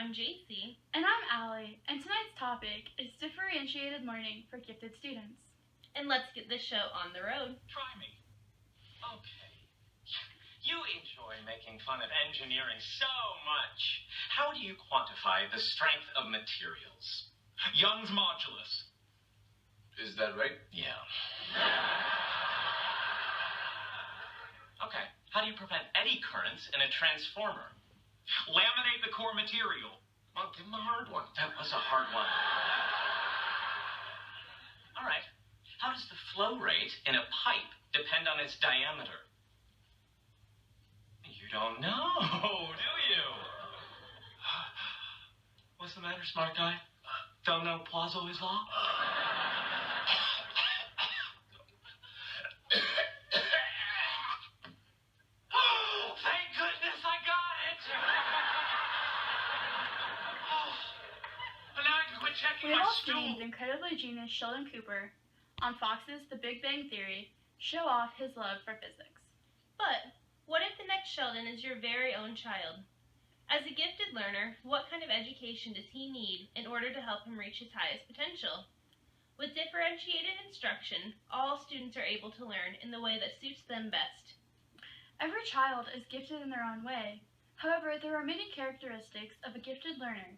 I'm JC. And I'm Allie, and tonight's topic is differentiated learning for gifted students. And let's get this show on the road. Try me. Okay. You enjoy making fun of engineering so much. How do you quantify the strength of materials? Young's modulus. Is that right? Yeah. Okay. How do you prevent eddy currents in a transformer? Laminate the core material. Well, give him a hard one. That was a hard one. All right. How does the flow rate in a pipe depend on its diameter? You don't know, do you? What's the matter, smart guy? Don't know Poiseuille's law? Oh, thank goodness I got it! Oh, but now I can quit checking We've my all stool. seen the incredibly genius Sheldon Cooper on Fox's The Big Bang Theory show off his love for physics. But what if the next Sheldon is your very own child? As a gifted learner, what kind of education does he need in order to help him reach his highest potential? With differentiated instruction, all students are able to learn in the way that suits them best. Every child is gifted in their own way. However, there are many characteristics of a gifted learner,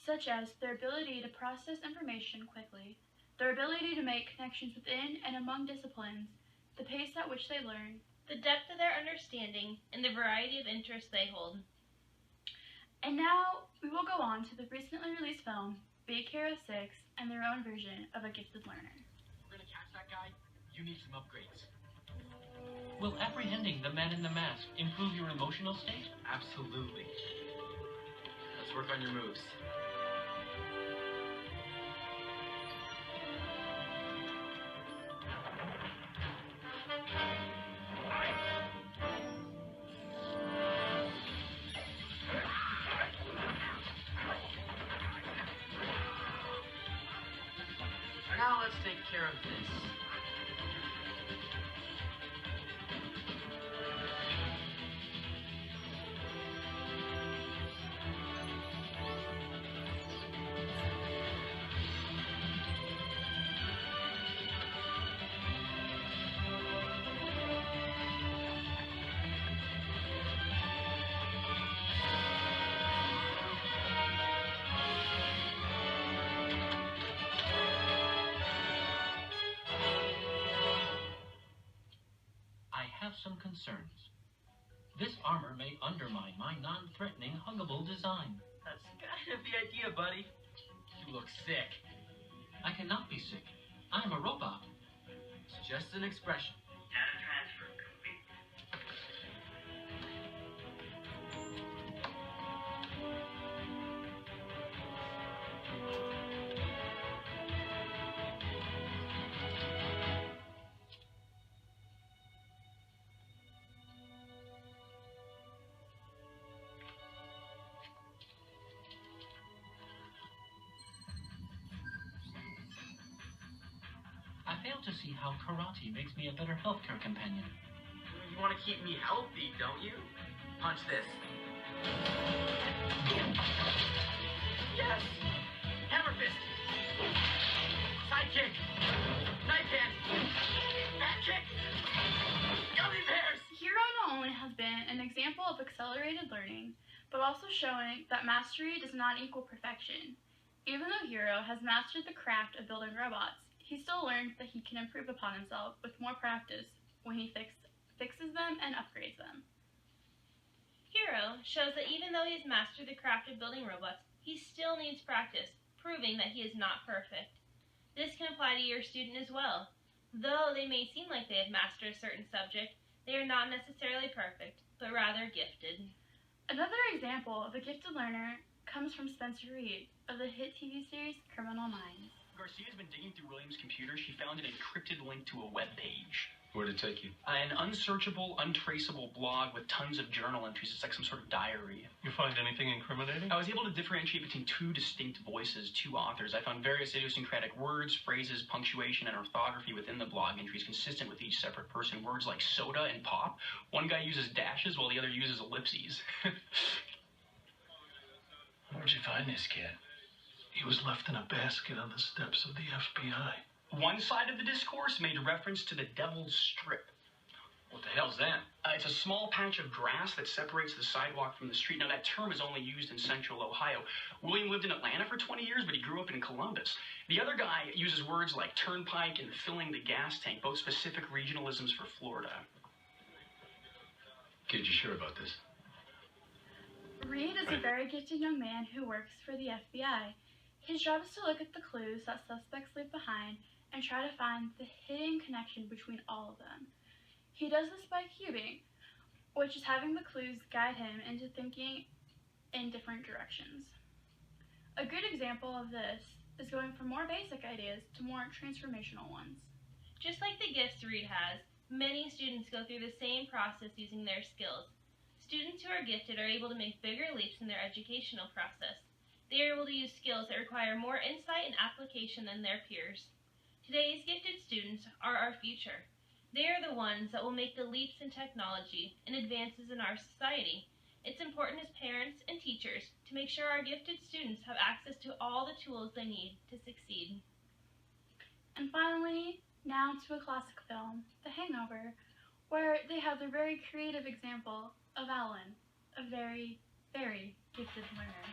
such as their ability to process information quickly, their ability to make connections within and among disciplines, the pace at which they learn, the depth of their understanding, and the variety of interests they hold. And now, we will go on to the recently released film, Big Hero 6, and their own version of a gifted learner. We're gonna catch that guy? You need some upgrades. Will apprehending the man in the mask improve your emotional state? Absolutely. Let's work on your moves. Now let's take care of this. Some concerns. This armor may undermine my non-threatening, huggable design. That's kind of the idea, buddy. You look sick. I cannot be sick. I am a robot. It's just an expression. Data transfer complete. I fail to see how karate makes me a better healthcare companion. You want to keep me healthy, don't you? Punch this. Yes! Hammer fist! Side kick! Knife hand! Back kick! Gummy bears! Hero not only has been an example of accelerated learning, but also showing that mastery does not equal perfection. Even though Hero has mastered the craft of building robots, he still learns that he can improve upon himself with more practice when he fixes them and upgrades them. Hero shows that even though he has mastered the craft of building robots, he still needs practice, proving that he is not perfect. This can apply to your student as well. Though they may seem like they have mastered a certain subject, they are not necessarily perfect, but rather gifted. Another example of a gifted learner comes from Spencer Reed of the hit TV series Criminal Minds. Garcia's been digging through William's computer. She found an encrypted link to a web page. Where'd it take you? An unsearchable, untraceable blog with tons of journal entries. It's like some sort of diary. You find anything incriminating? I was able to differentiate between two distinct voices, two authors. I found various idiosyncratic words, phrases, punctuation, and orthography within the blog entries consistent with each separate person. Words like soda and pop. One guy uses dashes while the other uses ellipses. Where'd you find this kid? He was left in a basket on the steps of the FBI. One side of the discourse made reference to the Devil's Strip. What the hell's that? It's a small patch of grass that separates the sidewalk from the street. Now, that term is only used in central Ohio. William lived in Atlanta for 20 years, but he grew up in Columbus. The other guy uses words like turnpike and filling the gas tank, both specific regionalisms for Florida. Kid, you sure about this? Reed is a very gifted young man who works for the FBI. His job is to look at the clues that suspects leave behind and try to find the hidden connection between all of them. He does this by cubing, which is having the clues guide him into thinking in different directions. A good example of this is going from more basic ideas to more transformational ones. Just like the gifts Reed has, many students go through the same process using their skills. Students who are gifted are able to make bigger leaps in their educational process. They are able to use skills that require more insight and application than their peers. Today's gifted students are our future. They are the ones that will make the leaps in technology and advances in our society. It's important as parents and teachers to make sure our gifted students have access to all the tools they need to succeed. And finally, now to a classic film, The Hangover, where they have the very creative example of Alan, a very, very gifted learner.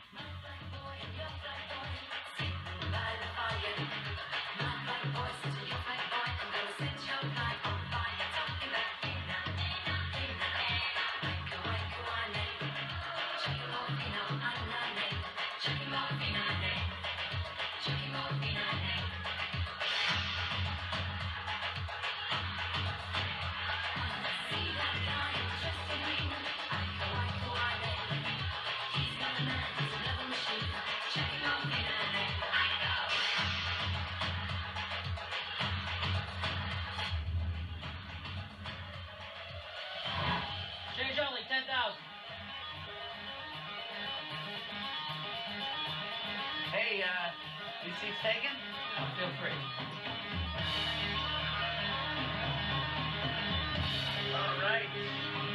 Change only, 10,000. Hey, these seats taken? Feel free. All right.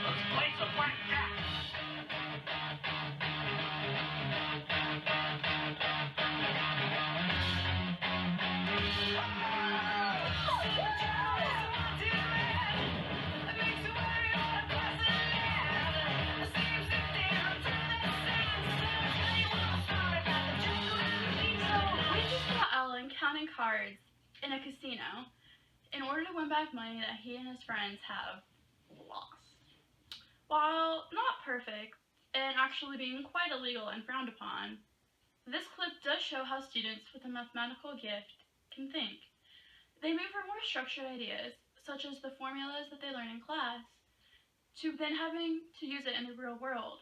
Let's play some blackjack. Counting cards in a casino in order to win back money that he and his friends have lost. While not perfect and actually being quite illegal and frowned upon, this clip does show how students with a mathematical gift can think. They move from more structured ideas, such as the formulas that they learn in class, to then having to use it in the real world,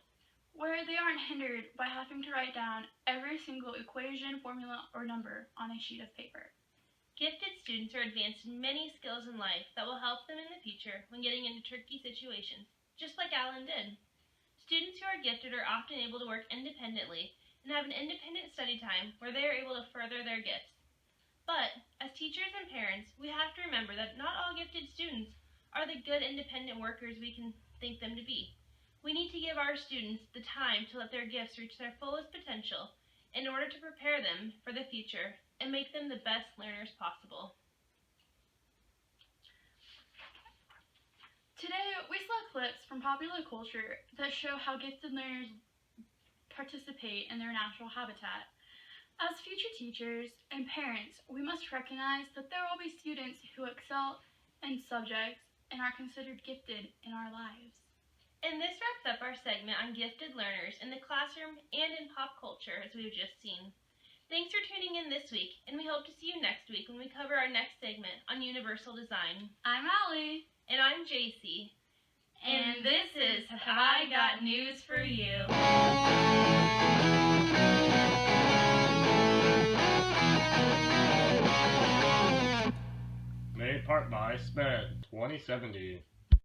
where they aren't hindered by having to write down every single equation, formula, or number on a sheet of paper. Gifted students are advanced in many skills in life that will help them in the future when getting into tricky situations, just like Alan did. Students who are gifted are often able to work independently and have an independent study time where they are able to further their gifts. But, as teachers and parents, we have to remember that not all gifted students are the good independent workers we can think them to be. We need to give our students the time to let their gifts reach their fullest potential in order to prepare them for the future and make them the best learners possible. Today, we saw clips from popular culture that show how gifted learners participate in their natural habitat. As future teachers and parents, we must recognize that there will be students who excel in subjects and are considered gifted in our lives. And this wraps up our segment on gifted learners in the classroom and in pop culture, as we've just seen. Thanks for tuning in this week, and we hope to see you next week when we cover our next segment on universal design. I'm Allie. And I'm JC. And this is Have I Got News for You. Made part by Sped 2070.